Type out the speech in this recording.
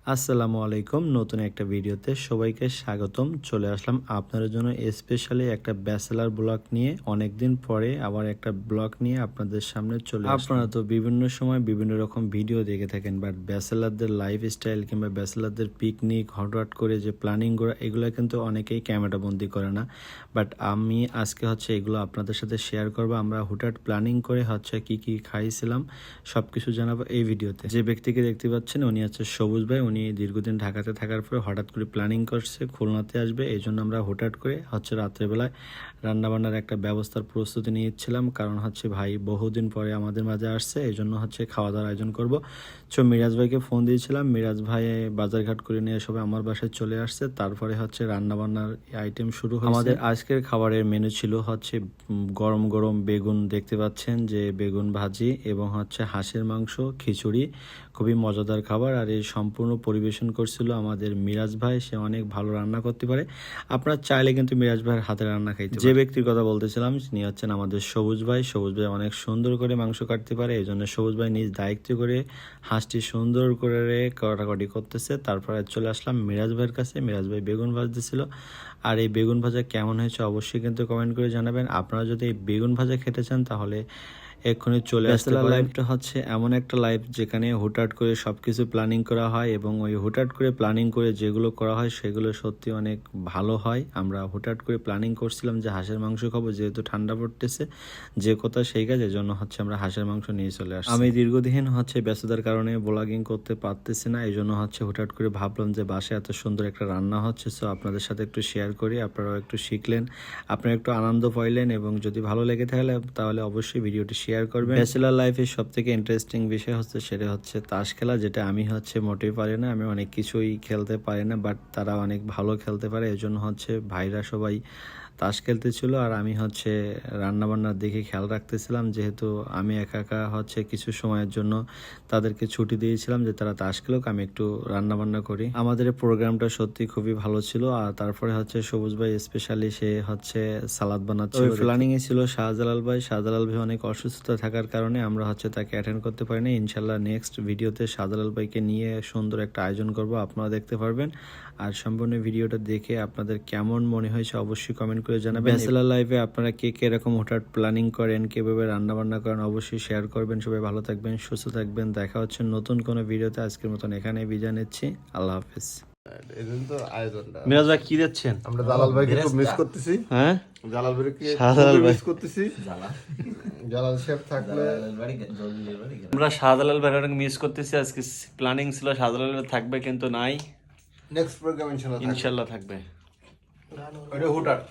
আসসালামু আলাইকুম, নতুন একটা ভিডিওতে সবাইকে স্বাগতম। চলে আসলাম আপনাদের জন্য স্পেশালি একটা ব্যাচেলার ব্লগ নিয়ে। অনেকদিন পরে আবার একটা ব্লগ নিয়ে আপনাদের সামনে চলে আসলাম। আপনারা তো বিভিন্ন সময় বিভিন্ন রকম ভিডিও দেখে থাকেন, বাট ব্যাচেলারদের লাইফস্টাইল কিংবা ব্যাচেলারদের পিকনিক হঠাৎ করে যে প্ল্যানিং করা, এগুলো কিন্তু অনেকেই ক্যামেরাবন্দি করে না। বাট আমি আজকে এগুলো আপনাদের সাথে শেয়ার করবো। আমরা হুটহাট প্ল্যানিং করে কি কি খাইছিলাম সব কিছু জানাবো এই ভিডিওতে। যে ব্যক্তিকে দেখতে পাচ্ছেন উনি সবুজ ভাই। উনি দীর্ঘদিন ঢাকাতে থাকার পরে হঠাৎ করে প্ল্যানিং করছে খুলনাতে আসবে, এই জন্য আমরা হঠাৎ করে রাত্রেবেলায় রান্নাবান্নার একটা ব্যবস্থার প্রস্তুতি নিয়েছিলাম। কারণ ভাই বহুদিন পরে আমাদের মাঝে আসছে, এই জন্য খাওয়া দাওয়ার আয়োজন করব। মিরাজ ভাইকে ফোন দিয়েছিলাম, মিরাজ ভাই বাজারঘাট করে নিয়ে সবাই আমার বাসায় চলে আসছে। তারপরে রান্নাবান্নার আইটেম শুরু হয়েছে। আমাদের আজকের খাবারের মেনু ছিল গরম গরম বেগুন, দেখতে পাচ্ছেন যে বেগুন ভাজি, এবং হাঁসের মাংস, খিচুড়ি, খুবই মজাদার খাবার। আর এই সম্পূর্ণ পরিবেশন করছিল আমাদের মিরাজ ভাই। সে অনেক ভালো রান্না করতে পারে, আপনারা চাইলে কিন্তু মিরাজ ভাইয়ের হাতে রান্না খাইতে পারেন। যে ব্যক্তির কথা বলতেছিলাম তিনি আমাদের সবুজ ভাই। সবুজ ভাই অনেক সুন্দর করে মাংস কাটতে পারে, এই জন্য সবুজ ভাই নিজ দায়িত্ব করে হাঁসটি সুন্দর করে কাটাকাটি করতেছে। তারপরে চলে আসলাম মিরাজ ভাইয়ের কাছে। মিরাজ ভাই বেগুন ভাজতেছিল। আর এই বেগুন ভাজা কেমন হয়েছে অবশ্যই কিন্তু কমেন্ট করে জানাবেন। আপনারা যদি এই বেগুন ভাজা খেতে চান তাহলে এক্ষুনি চলে আসতে পারেন। লাইফটা এমন একটা লাইফ যেখানে হুটহাট করে সবকিছু প্ল্যানিং করা হয়, এবং ওই হুটহাট করে প্ল্যানিং করে যেগুলো করা হয় সেগুলো সত্যি অনেক ভালো হয়। আমরা হুটহাট করে প্ল্যানিং করছিলাম যে হাঁসের মাংস খাবো, যেহেতু ঠান্ডা পড়তেছে, যে কথা সেই কাজ, এজন্য আমরা হাঁসের মাংস নিয়ে চলে আসছি। আমি দীর্ঘদিন ব্যস্ততার কারণে ব্লগিং করতে পারতেছি না, এই জন্য হুটহাট করে ভাবলাম যে বাসায় এত সুন্দর একটা রান্না হচ্ছে, সো আপনাদের সাথে একটু শেয়ার করি। আপনারাও একটু শিখলেন, আপনারা একটু আনন্দ পাইলেন, এবং যদি ভালো লেগে তাহলে অবশ্যই ভিডিওটি শেয়ার করবেন। ব্যাচেলার লাইফের সব থেকে ইন্টারেস্টিং বিষয় সেটা তাস খেলা, যেটা আমি মোটেই পারি না। আমি অনেক কিছুই খেলতে পারি না, বাট তারা অনেক ভালো খেলতে পারে, এই জন্য ভাইরা সবাই তাস খেলতেছিল। আর আমি রান্নাবান্নার দিকে খেয়াল রাখতেছিলাম, যেহেতু আমি একা একা কিছু সময়ের জন্য তাদেরকে ছুটি দিয়েছিলাম যে তারা তাস খেলুক, আমি একটু রান্নাবান্না করি। আমাদের প্রোগ্রামটা সত্যি খুবই ভালো ছিল। আর তারপরে সবুজ ভাই স্পেশালি সে সালাদ বানাচ্ছিল। প্ল্যানিং এ ছিল শাহজালাল ভাই। শাহজালাল ভাই অনেক অসুস্থতা থাকার কারণে আমরা তাকে অ্যাটেন্ড করতে পারিনি। ইনশাল্লাহ নেক্সট ভিডিওতে শাহজালাল ভাইকে নিয়ে সুন্দর একটা আয়োজন করব, আপনারা দেখতে পারবেন। আর সম্পূর্ণ ভিডিওটা দেখে আপনাদের কেমন মনে হয়েছে অবশ্যই কমেন্ট করে জানাবেন। ব্যাচেলার লাইফে আপনারা কে কে এরকম হঠাৎ প্ল্যানিং করেন, কিভাবে রান্না বান্না করেন, অবশ্যই শেয়ার করবেন। সবাই ভালো থাকবেন, সুস্থ থাকবেন। দেখা হচ্ছে নতুন কোনো ভিডিওতে। আজকের মতন এখানেই বিদায় নিচ্ছি। আল্লাহ হাফেজ। মিরাজ ভাই কি দিচ্ছেন? আমরা জালাল ভাইকে খুব মিস করতেছি। হ্যাঁ, জালাল ভাইকে শাহজালাল ভাই মিস করতেছি। জালাল সাহেব থাকলে আমরা শাহজালাল ভাই অনেক মিস করতেছি। আজকে প্ল্যানিং ছিল শাহজালাল ভাই থাকবে, কিন্তু নাই। নেক্সট প্রোগ্রাম ইনশাআল্লাহ থাকবে। ওটা হুটহাট